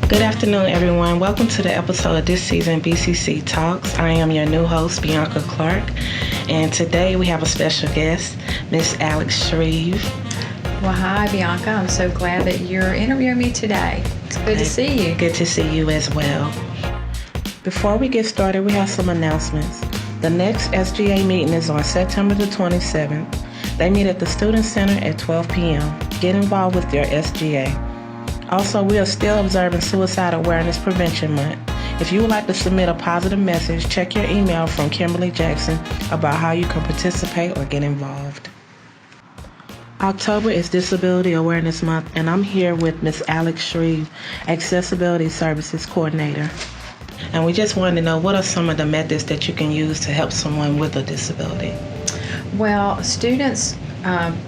Good afternoon, everyone. Welcome to the episode of this season, BCCC Talks. I am your new host, Bianca Clark, and today we have a special guest, Miss Alex Shreve. Well, hi, Bianca. I'm so glad that you're interviewing me today. It's good to see you. Good to see you as well. Before we get started, we have some announcements. The next SGA meeting is on September the 27th. They meet at the Student Center at 12 p.m. Get involved with your SGA. Also, we are still observing Suicide Awareness Prevention Month. If you would like to submit a positive message, check your email from Kimberly Jackson about how you can participate or get involved. October is Disability Awareness Month, and I'm here with Ms. Alex Shreve, Accessibility Services Coordinator. And we just wanted to know, what are some of the methods that you can use to help someone with a disability? Well, students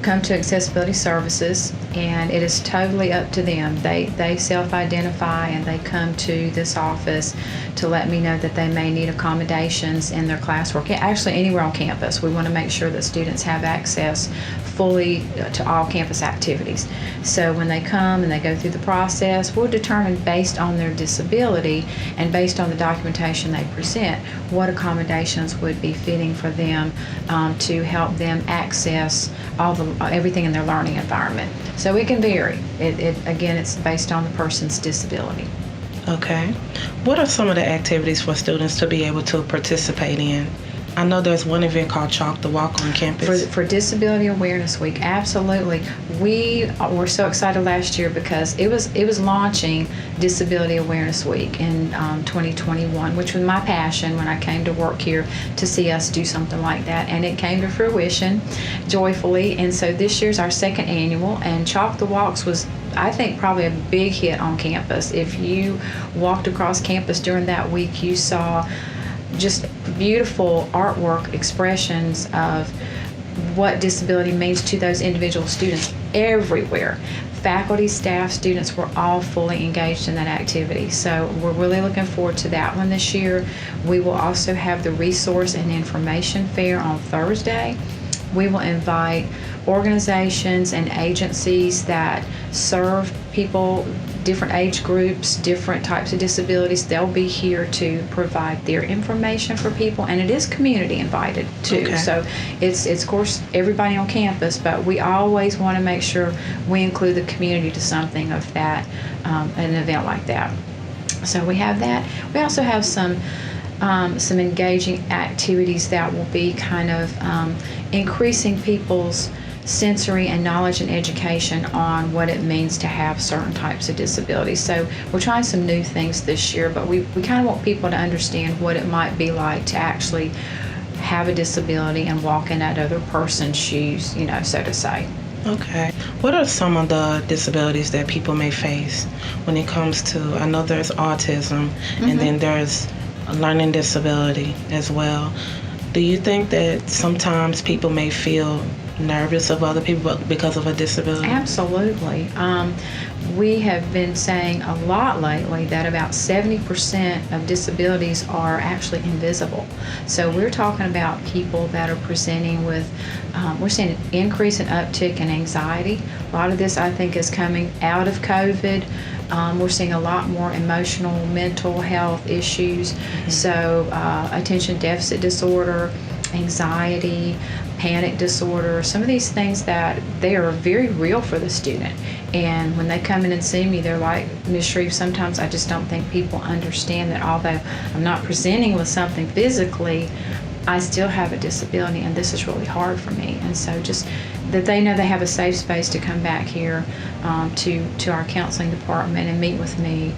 come to Accessibility Services, and it is totally up to them. They self-identify, and they come to this office to let me know that they may need accommodations in their classwork. Actually, anywhere on campus. We want to make sure that students have access fully to all campus activities. So when they come and they go through the process, we'll determine based on their disability and based on the documentation they present what accommodations would be fitting for them to help them access everything in their learning environment. So it can vary. Again, it's based on the person's disability. Okay. What are some of the activities for students to be able to participate in? I know there's one event called Chalk the Walk on campus. For Disability Awareness Week, absolutely. We were so excited last year because it was launching Disability Awareness Week in 2021, which was my passion when I came to work here to see us do something like that. And it came to fruition joyfully. And so this year's our second annual, and Chalk the Walks was, I think, probably a big hit on campus. If you walked across campus during that week, you saw just beautiful artwork expressions of what disability means to those individual students everywhere. Faculty, staff, students were all fully engaged in that activity. So we're really looking forward to that one this year. We will also have the resource and information fair on Thursday. We will invite organizations and agencies that serve people, different age groups, different types of disabilities. They'll be here to provide their information for people, and it is community invited too. Okay. So it's of course everybody on campus, but we always want to make sure we include the community to something of that, an event like that. So we have that. We also have some engaging activities that will be kind of increasing people's sensory and knowledge and education on what it means to have certain types of disabilities. So we're trying some new things this year, but we kind of want people to understand what it might be like to actually have a disability and walk in that other person's shoes, so to say. Okay. What are some of the disabilities that people may face when it comes to, I know there's autism, and then there's a learning disability as well. Do you think that sometimes people may feel nervous of other people because of a disability? Absolutely. We have been saying a lot lately that about 70% of disabilities are actually invisible. So we're talking about people that are presenting with, we're seeing an increase in uptick in anxiety. A lot of this, I think, is coming out of COVID. We're seeing a lot more emotional, mental health issues. So attention deficit disorder, anxiety, panic disorder, some of these things that they are very real for the student. And when they come in and see me, they're like, Ms. Shreve, sometimes I just don't think people understand that although I'm not presenting with something physically, I still have a disability, and this is really hard for me. And so just that they know they have a safe space to come back here to our counseling department and meet with me,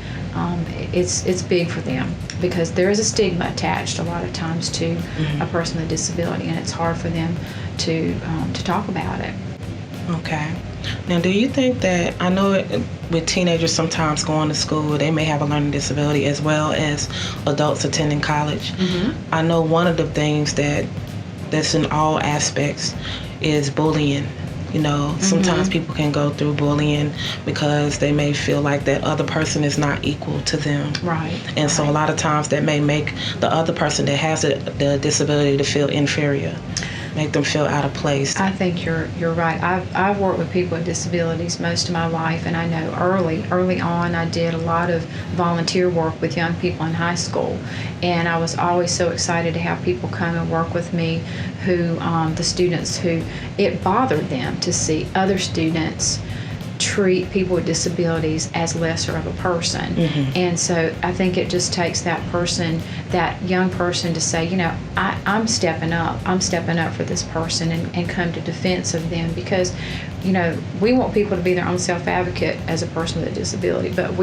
it's big for them, because there is a stigma attached a lot of times to a person with a disability, and it's hard for them to talk about it. Okay. Now, do you think that, I know with teenagers sometimes going to school, they may have a learning disability as well as adults attending college. I know one of the things that's in all aspects is bullying. Sometimes people can go through bullying because they may feel like that other person is not equal to them. Right. And so a lot of times that may make the other person that has the disability to feel inferior. make them feel out of place. I think you're right. I've worked with people with disabilities most of my life, and I know early on I did a lot of volunteer work with young people in high school, and I was always so excited to have people come and work with me who, the students who, it bothered them to see other students treat people with disabilities as lesser of a person. And so I think it just takes that young person to say, I'm stepping up for this person and come to defense of them, because we want people to be their own self-advocate as a person with a disability, but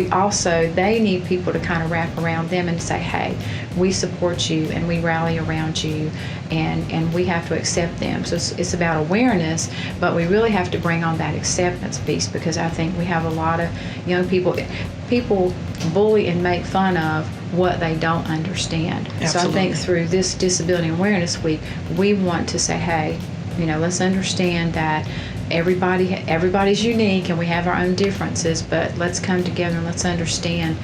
they need people to kind of wrap around them and say, hey, we support you and we rally around you, and we have to accept them. So it's about awareness, but we really have to bring on that acceptance piece, because I think we have a lot of young people bully and make fun of what they don't understand. Absolutely. So I think through this Disability Awareness Week, we want to say, hey, let's understand that everybody's unique and we have our own differences, but let's come together and let's understand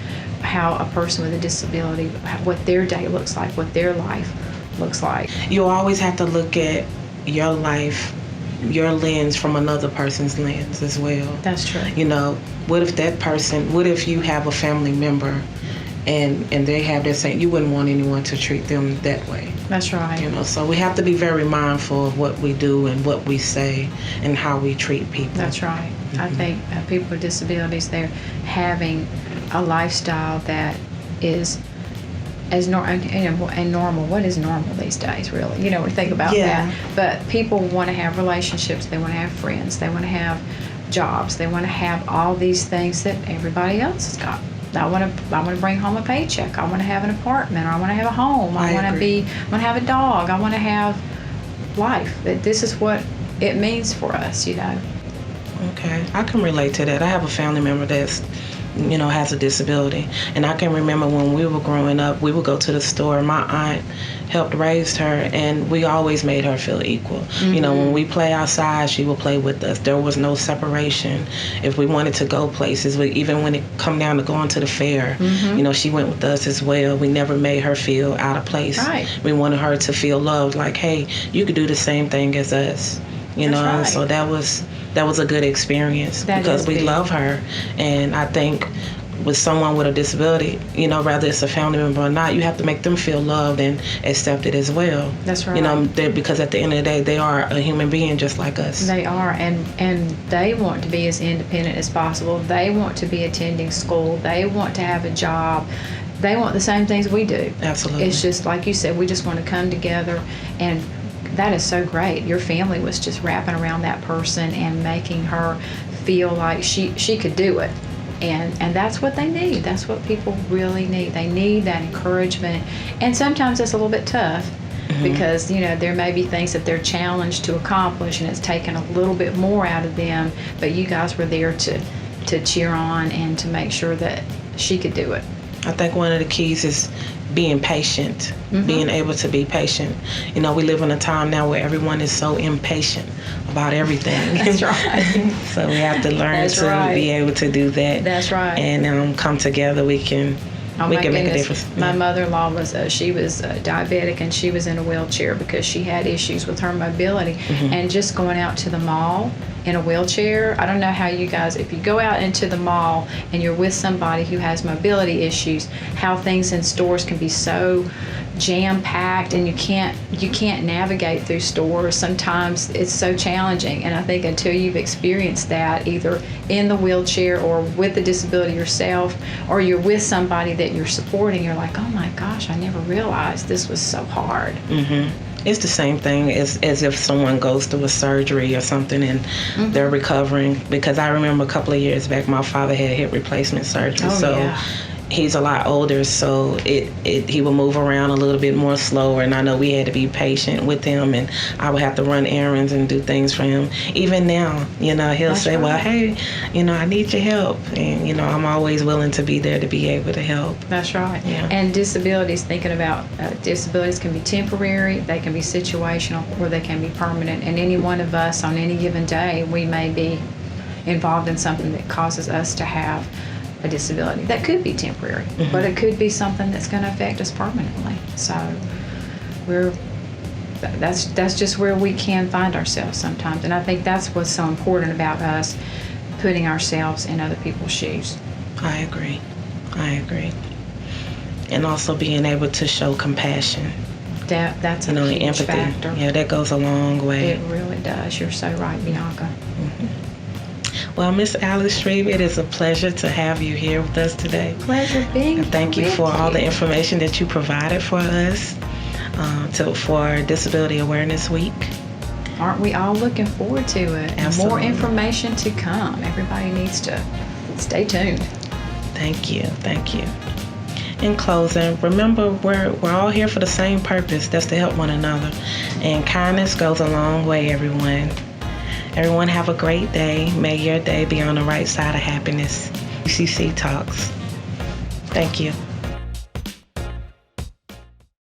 how a person with a disability, what their day looks like, what their life looks like. You always have to look at your life, your lens, from another person's lens as well. That's true. What if you have a family member and they have that same, you wouldn't want anyone to treat them that way. That's right. So we have to be very mindful of what we do and what we say and how we treat people. That's right. I think people with disabilities, they're having a lifestyle that is as normal. What is normal these days, really? We think about that. But people want to have relationships. They want to have friends. They want to have jobs. They want to have all these things that everybody else has got. I want to bring home a paycheck. I want to have an apartment. Or I want to have a home. I want to have a dog. I want to have life. This is what it means for us, Okay, I can relate to that. I have a family member that's has a disability, and I can remember when we were growing up, we would go to the store. My aunt helped raise her, and we always made her feel equal. When we play outside, she would play with us. There was no separation. If we wanted to go places, even when it come down to going to the fair, she went with us as well. We never made her feel out of place. Right. We wanted her to feel loved, like, hey, you could do the same thing as us. Right. So that was a good experience, because we love her. And I think with someone with a disability, whether it's a family member or not, you have to make them feel loved and accepted as well. That's right. Because at the end of the day, they are a human being just like us. They are, and they want to be as independent as possible. They want to be attending school. They want to have a job. They want the same things we do. Absolutely. It's just like you said, we just want to come together, and that is so great. Your family was just wrapping around that person and making her feel like she could do it. And that's what they need. That's what people really need. They need that encouragement. And sometimes it's a little bit tough, because, there may be things that they're challenged to accomplish, and it's taken a little bit more out of them. But you guys were there to cheer on and to make sure that she could do it. I think one of the keys is being patient, being able to be patient. We live in a time now where everyone is so impatient about everything. That's right. So we have to learn be able to do that. That's right. And come together, we can make a difference. My mother-in-law was diabetic, and she was in a wheelchair because she had issues with her mobility. And just going out to the mall in a wheelchair, I don't know how you guys, if you go out into the mall and you're with somebody who has mobility issues, how things in stores can be so jam-packed, and you can't navigate through stores. Sometimes it's so challenging, and I think until you've experienced that, either in the wheelchair or with the disability yourself, or you're with somebody that you're supporting, you're like, oh my gosh, I never realized this was so hard. It's the same thing as if someone goes through a surgery or something and they're recovering. Because I remember a couple of years back, my father had hip replacement surgery. He's a lot older, so he would move around a little bit more slower, and I know we had to be patient with him, and I would have to run errands and do things for him. Even now, he'll say, well, hey, I need your help, and I'm always willing to be there to be able to help. That's right. Yeah. And disabilities, thinking about disabilities can be temporary, they can be situational, or they can be permanent. And any one of us on any given day, we may be involved in something that causes us to have a disability. That could be temporary, but it could be something that's going to affect us permanently. So we're that's just where we can find ourselves sometimes. And I think that's what's so important about us, putting ourselves in other people's shoes. I agree. And also being able to show compassion. That's a huge empathy. factor. Yeah, that goes a long way. It really does. You're so right, Bianca. Well, Miss Alex Shreve, it is a pleasure to have you here with us today. Pleasure being And thank you with for all the information that you provided for us for Disability Awareness Week. Aren't we all looking forward to it? Absolutely. More information to come. Everybody needs to stay tuned. Thank you. In closing, remember we're all here for the same purpose. That's to help one another. And kindness goes a long way, everyone. Everyone have a great day. May your day be on the right side of happiness. BCCC Talks. Thank you.